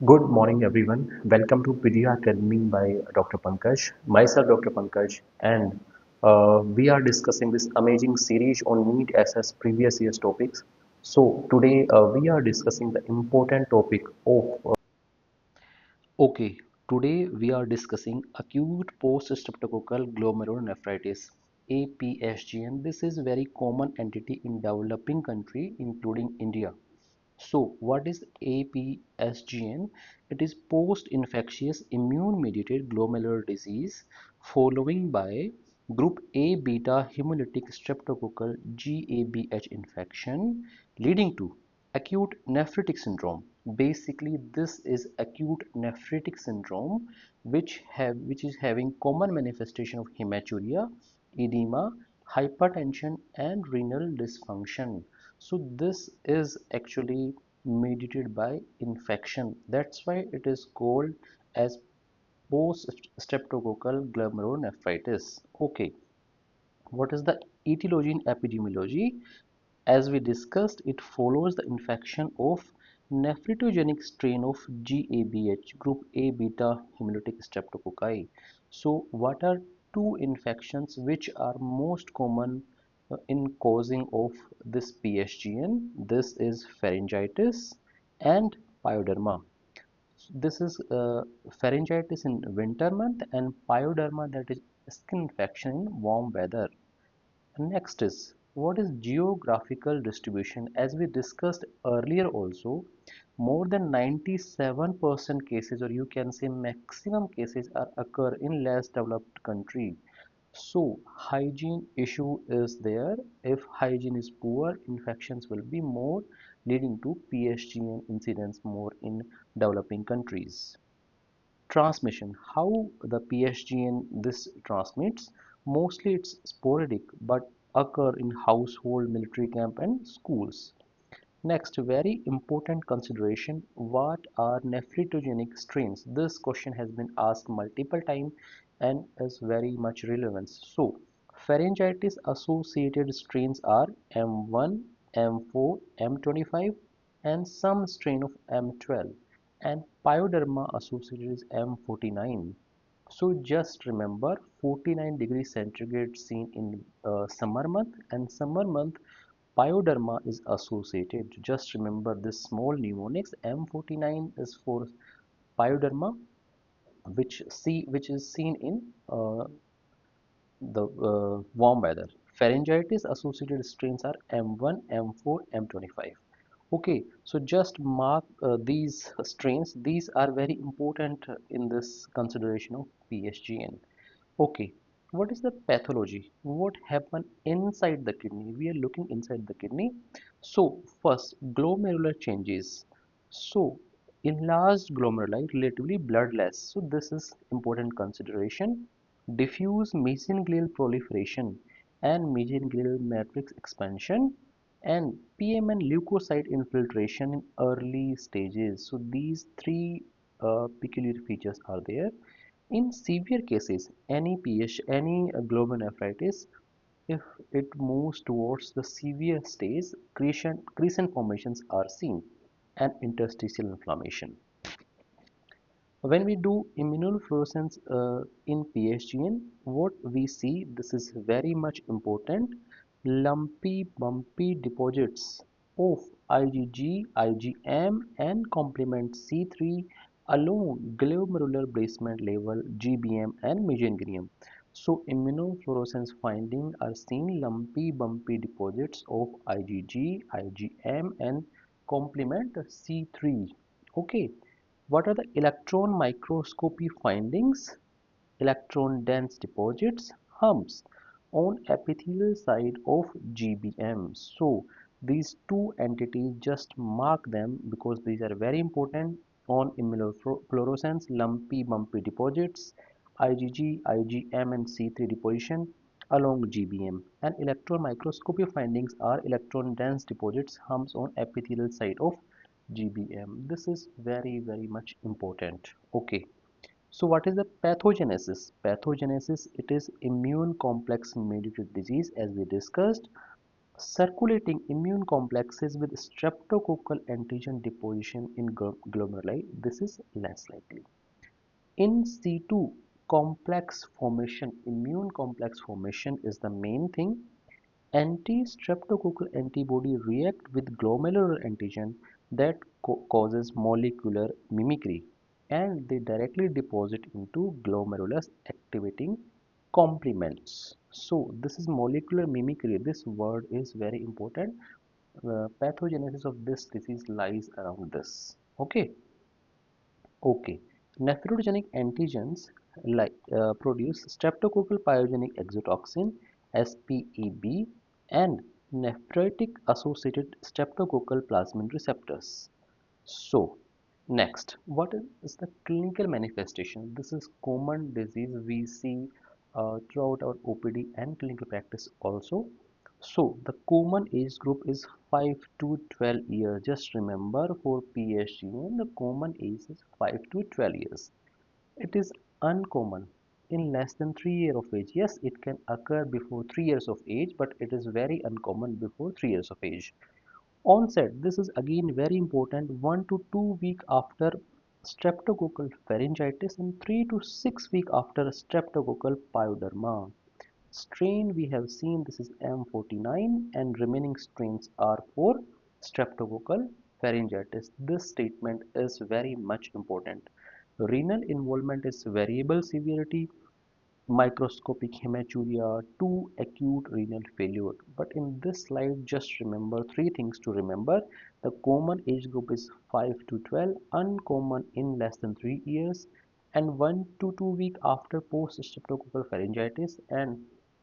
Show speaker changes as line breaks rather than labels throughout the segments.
Good morning, everyone. Welcome to Pedia Academy by Dr. Pankaj. Myself, Dr. Pankaj, and we are discussing this amazing series on NEET SS previous year's topics. So today we are discussing the important topic of Okay, today we are discussing acute post-streptococcal glomerulonephritis APSGN. This is very common entity in developing country including India. So, what is APSGN? It is post-infectious immune-mediated glomerular disease following by group A beta hemolytic streptococcal GABH infection leading to acute nephritic syndrome. Basically, this is acute nephritic syndrome which is having common manifestation of hematuria, edema, hypertension and renal dysfunction. So this is actually mediated by infection. That's why it is called as post-streptococcal glomerulonephritis. Okay, what is the etiology in epidemiology? As we discussed, it follows the infection of nephritogenetic strain of GABH, group A beta hemolytic streptococci. So, what are two infections which are most common in causing of this PSGN? This is pharyngitis and pyoderma. This is pharyngitis in winter month and pyoderma, that is skin infection in warm weather. Next is what is geographical distribution? As we discussed earlier also, more than 97% cases, or you can say maximum cases, are occur in less developed country. So hygiene issue is there. If hygiene is poor, infections will be more, leading to PSGN incidence more in developing countries. Transmission, how the PSGN this transmits, mostly it's sporadic but occur in household, military camp and schools. Next, very important consideration, what are nephritogenetic strains? This question has been asked multiple times and is very much relevant. So pharyngitis associated strains are M1, M4, M25 and some strain of M12, and pyoderma associated is M49. So just remember 49 degrees centigrade seen in summer month, and summer month pyoderma is associated. Just remember this small mnemonics. M49 is for pyoderma, which is seen in the warm weather. Pharyngitis associated strains are M1, M4, M25. Okay, so just mark these strains. These are very important in this consideration of PSGN. Okay, what is the pathology? What happen inside the kidney? We are looking inside the kidney. So first, glomerular changes. So enlarged glomeruli, relatively bloodless. So this is important consideration. Diffuse mesangial proliferation and mesangial matrix expansion and PMN leukocyte infiltration in early stages. So these three peculiar features are there. In severe cases, any glomerulonephritis, if it moves towards the severe stage, crescent formations are seen and interstitial inflammation. When we do immunofluorescence in PSGN, what we see, this is very much important, lumpy, bumpy deposits of IgG, IgM and complement C3 along glomerular basement level GBM and mesangium. So immunofluorescence findings are seen lumpy, bumpy deposits of IgG, IgM and complement C3. Okay. What are the electron microscopy findings? Electron dense deposits, humps on epithelial side of GBM. So these two entities, just mark them because these are very important on immunofluorescence, lumpy bumpy deposits, IgG, IgM and C3 deposition along GBM, and electron microscopy findings are electron dense deposits, humps on epithelial side of GBM. This is very much important. Okay. So what is the pathogenesis? Pathogenesis, it is immune complex mediated disease as we discussed. Circulating immune complexes with streptococcal antigen deposition in glomeruli, this is less likely. In situ complex formation, immune complex formation is the main thing. Anti-streptococcal antibody react with glomerular antigen that causes molecular mimicry, and they directly deposit into glomerulus activating complements. So this is molecular mimicry. This word is very important. Pathogenesis of this disease lies around this. Okay. Nephrogenic antigens like produce streptococcal pyogenic exotoxin SPEB and nephritic associated streptococcal plasmin receptors. So, next, what is the clinical manifestation? This is common disease we see throughout our OPD and clinical practice also. So, the common age group is 5 to 12 years. Just remember for PSGN, the common age is 5 to 12 years. It is uncommon in less than 3 years of age. Yes, it can occur before 3 years of age, but it is very uncommon before 3 years of age. Onset, this is again very important, 1 to 2 weeks after streptococcal pharyngitis and 3 to 6 weeks after streptococcal pyoderma. Strain we have seen, this is M49 and remaining strains are for streptococcal pharyngitis. This statement is very much important. Renal involvement is variable severity, microscopic hematuria to acute renal failure. But in this slide, just remember three things to remember. The common age group is 5 to 12, uncommon in less than 3 years, and 1 to 2 weeks after post-streptococcal pharyngitis, and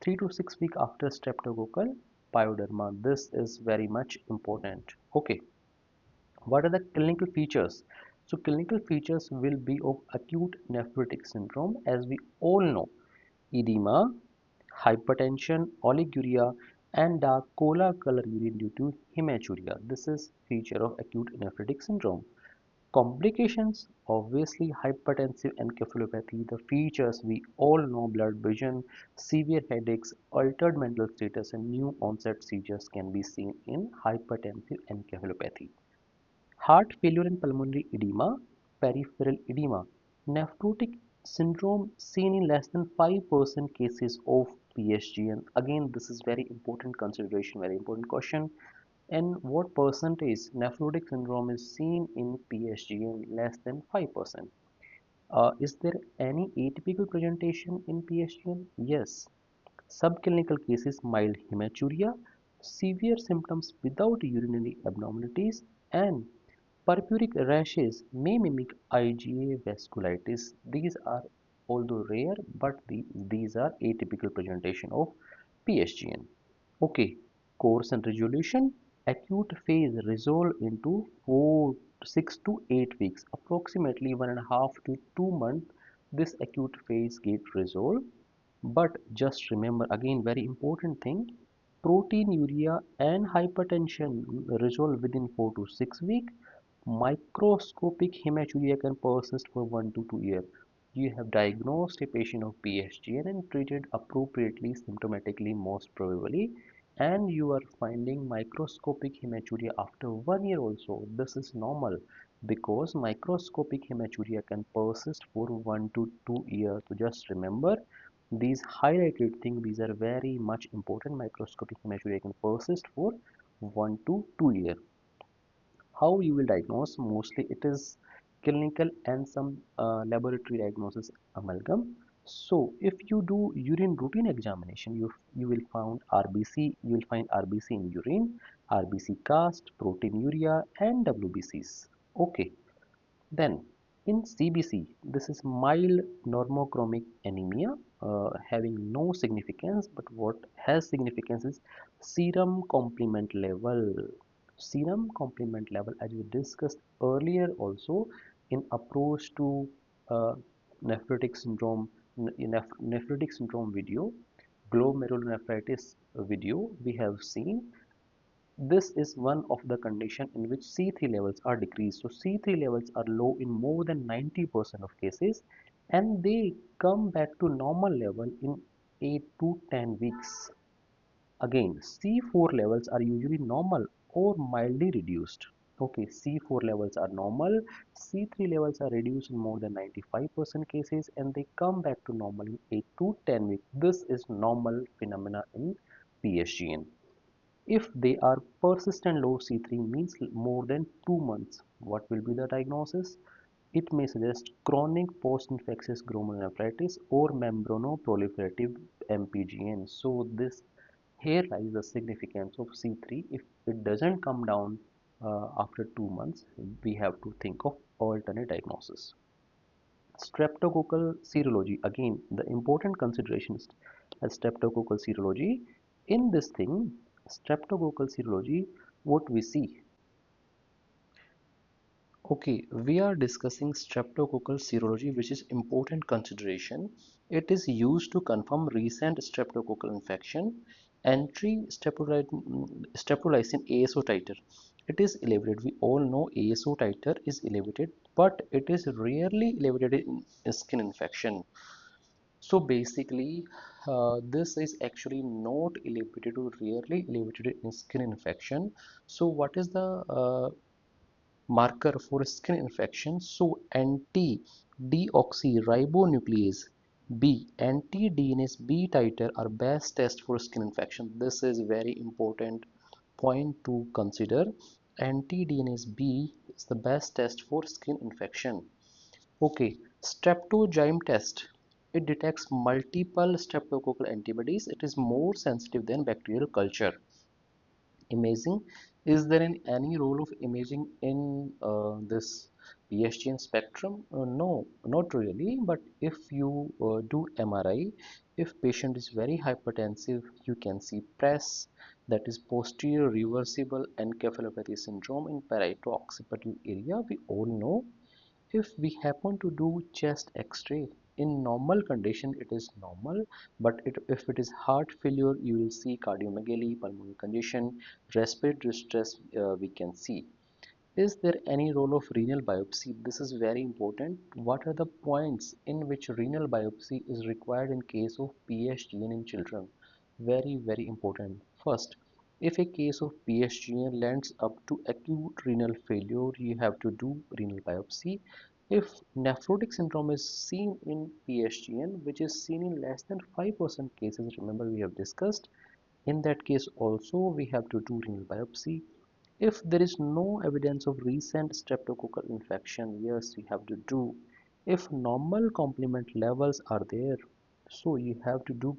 3 to 6 weeks after streptococcal pyoderma. This is very much important. Okay. What are the clinical features? So clinical features will be of acute nephritic syndrome, as we all know. Edema, hypertension, oliguria, and dark cola color urine due to hematuria. This is feature of acute nephritic syndrome. Complications, obviously hypertensive encephalopathy, the features we all know, blurred vision, severe headaches, altered mental status, and new onset seizures can be seen in hypertensive encephalopathy. Heart failure and pulmonary edema, peripheral edema, nephrotic syndrome seen in less than 5% cases of PSGN. Again, this is very important consideration, very important question. And what percentage nephrotic syndrome is seen in PSGN? Less than 5%. Is there any atypical presentation in PSGN? Yes. Subclinical cases, mild hematuria, severe symptoms without urinary abnormalities, and purpuric rashes may mimic IgA vasculitis. These are although rare, but these are atypical presentation of PSGN. Okay, course and resolution. Acute phase resolve into 6 to 8 weeks, approximately 1.5 to 2 months. This acute phase get resolved. But just remember again, very important thing, proteinuria and hypertension resolve within 4 to 6 weeks. Microscopic hematuria can persist for 1 to 2 years. You have diagnosed a patient of PSGN and treated appropriately symptomatically most probably, and you are finding microscopic hematuria after 1 year also. This is normal because microscopic hematuria can persist for 1 to 2 years. So just remember these highlighted things, these are very much important. Microscopic hematuria can persist for 1 to 2 years. How you will diagnose? Mostly it is clinical and some laboratory diagnosis amalgam. So if you do urine routine examination, you will find RBC, you will find RBC in urine, RBC cast, proteinuria, and WBCs. Okay. Then in CBC, this is mild normochromic anemia, having no significance, but what has significance is serum complement level. Serum complement level, as we discussed earlier also in approach to uh, nephrotic syndrome, nephrotic syndrome video, glomerulonephritis video, we have seen this is one of the condition in which C3 levels are decreased. So C3 levels are low in more than 90% of cases, and they come back to normal level in 8 to 10 weeks. Again, C4 levels are usually normal or mildly reduced. Okay, C4 levels are normal, C3 levels are reduced in more than 95% cases and they come back to normal in 8 to 10 weeks. This is normal phenomena in PSGN. If they are persistent low C3 means more than 2 months, what will be the diagnosis? It may suggest chronic post-infectious glomerulonephritis or membranoproliferative MPGN. So this here lies the significance of C3. If it doesn't come down after 2 months, we have to think of alternate diagnosis. Streptococcal serology, again, the important considerations as streptococcal serology. In this thing, streptococcal serology, what we see. Okay, we are discussing streptococcal serology, which is important consideration. It is used to confirm recent streptococcal infection. Entry streptolysin ASO titer. It is elevated. We all know ASO titer is elevated, but it is rarely elevated in skin infection. So basically, this is actually not elevated or rarely elevated in skin infection. So what is the marker for skin infection? So anti-deoxyribonuclease B, anti-DNase B titer are best test for skin infection. This is very important point to consider. Anti-DNase B is the best test for skin infection. Okay, streptogym test. It detects multiple streptococcal antibodies. It is more sensitive than bacterial culture. Imaging, is there any role of imaging in this PSGN spectrum? No, not really, but if you do MRI, if patient is very hypertensive, you can see press, that is posterior reversible encephalopathy syndrome in parieto-occipital area. We all know, if we happen to do chest x-ray, in normal condition it is normal, but if it is heart failure, you will see cardiomegaly, pulmonary congestion, respiratory distress, we can see. Is there any role of renal biopsy? This is very important. What are the points in which renal biopsy is required in case of PSGN in children? Very, very important. First, if a case of PSGN lands up to acute renal failure, you have to do renal biopsy. If nephrotic syndrome is seen in PSGN, which is seen in less than 5% cases, remember we have discussed, in that case also we have to do renal biopsy. If there is no evidence of recent streptococcal infection, yes, you have to do. If normal complement levels are there, so you have to do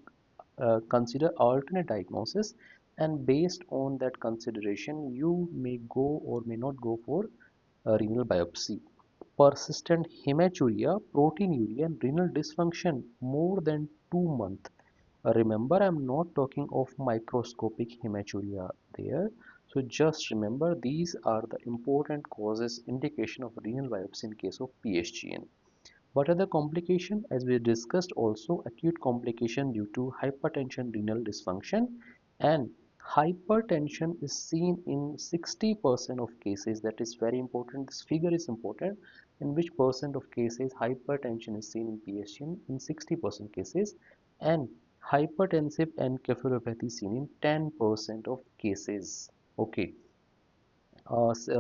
consider alternate diagnosis, and based on that consideration, you may go or may not go for renal biopsy. Persistent hematuria, proteinuria, and renal dysfunction more than 2 months. Remember, I'm not talking of microscopic hematuria there. So just remember, these are the important causes indication of renal biopsy in case of PSGN. What are the complications? As we discussed also, acute complication due to hypertension, renal dysfunction, and hypertension is seen in 60% of cases. That is very important. This figure is important. In which percent of cases hypertension is seen in PSGN? In 60% cases, and hypertensive encephalopathy seen in 10% of cases. Okay.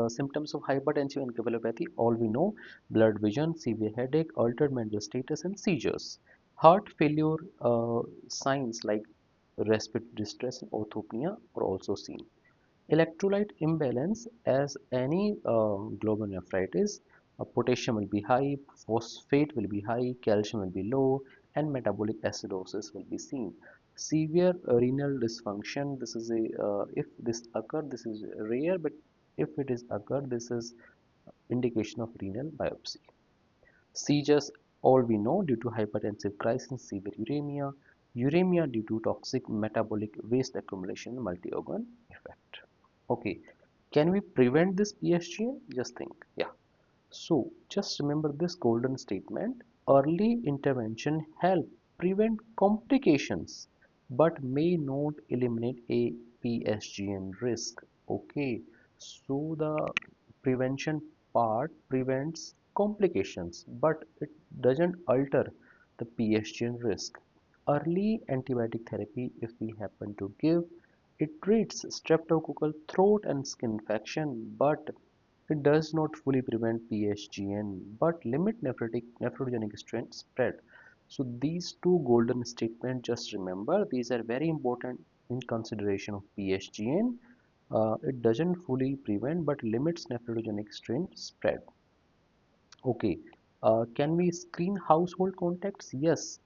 Symptoms of hypertensive encephalopathy, all we know: blurred vision, severe headache, altered mental status, and seizures. Heart failure signs like respiratory distress and orthopnea are also seen. Electrolyte imbalance, as any glomerulonephritis, potassium will be high, phosphate will be high, calcium will be low, and metabolic acidosis will be seen. Severe renal dysfunction, this is a if this occur, this is rare, but if it is occur, this is indication of renal biopsy. Seizures, all we know, due to hypertensive crisis, severe uremia, uremia due to toxic metabolic waste accumulation, multi-organ effect. Okay, can we prevent this PSGN? Just think, yeah. So just remember this golden statement: early intervention help prevent complications but may not eliminate a PSGN risk. Okay, so the prevention part prevents complications but it doesn't alter the PSGN risk. Early antibiotic therapy, if we happen to give, It treats streptococcal throat and skin infection, but it does not fully prevent PSGN, but limit nephrogenic strain spread. So these two golden statements, just remember, these are very important in consideration of PSGN. It doesn't fully prevent but limits nephrogenic strain spread. Okay, can we screen household contacts? Yes,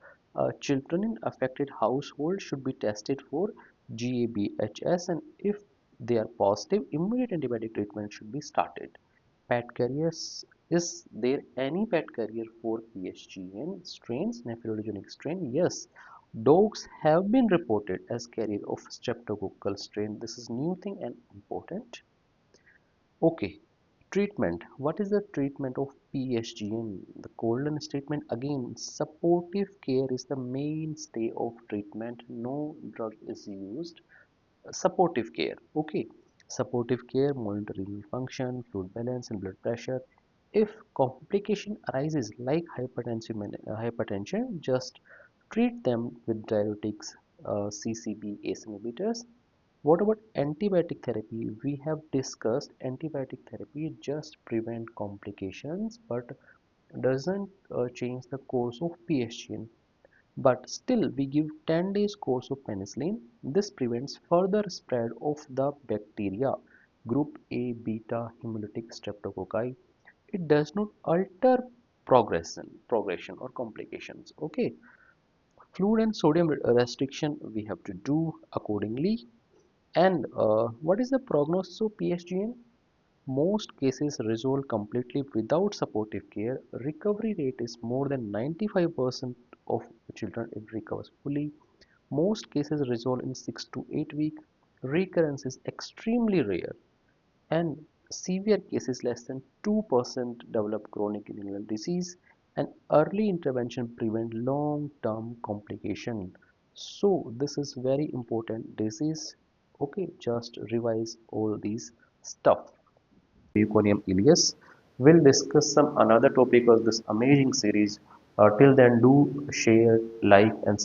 children in affected household should be tested for GABHS, and if they are positive, immediate antibiotic treatment should be started. Pet carriers, is there any pet carrier for PSGN strains, nephrogenic strain? Yes, dogs have been reported as carrier of streptococcal strain. This is new thing and important. Okay, treatment. What is the treatment of PSGN? The golden statement again, supportive care is the mainstay of treatment. No drug is used. Supportive care. Okay, supportive care, monitoring function, fluid balance, and blood pressure. If complication arises like hypertension, just treat them with diuretics, CCB, ACE inhibitors. What about antibiotic therapy? We have discussed antibiotic therapy just prevent complications but doesn't change the course of PSGN. But still, we give 10 days course of penicillin. This prevents further spread of the bacteria, group A beta hemolytic streptococci. It does not alter progression or complications. Okay, fluid and sodium restriction we have to do accordingly. And what is the prognosis of PSGN? Most cases resolve completely without supportive care. Recovery rate is more than 95% of children it recovers fully. Most cases resolve in 6 to 8 weeks. Recurrence is extremely rare, and severe cases less than 2% develop chronic renal disease, and early intervention prevent long-term complication. So this is very important disease. Okay, just revise all these stuff. Euconium Elias. We'll discuss some another topic of this amazing series. Till then, do share, like, and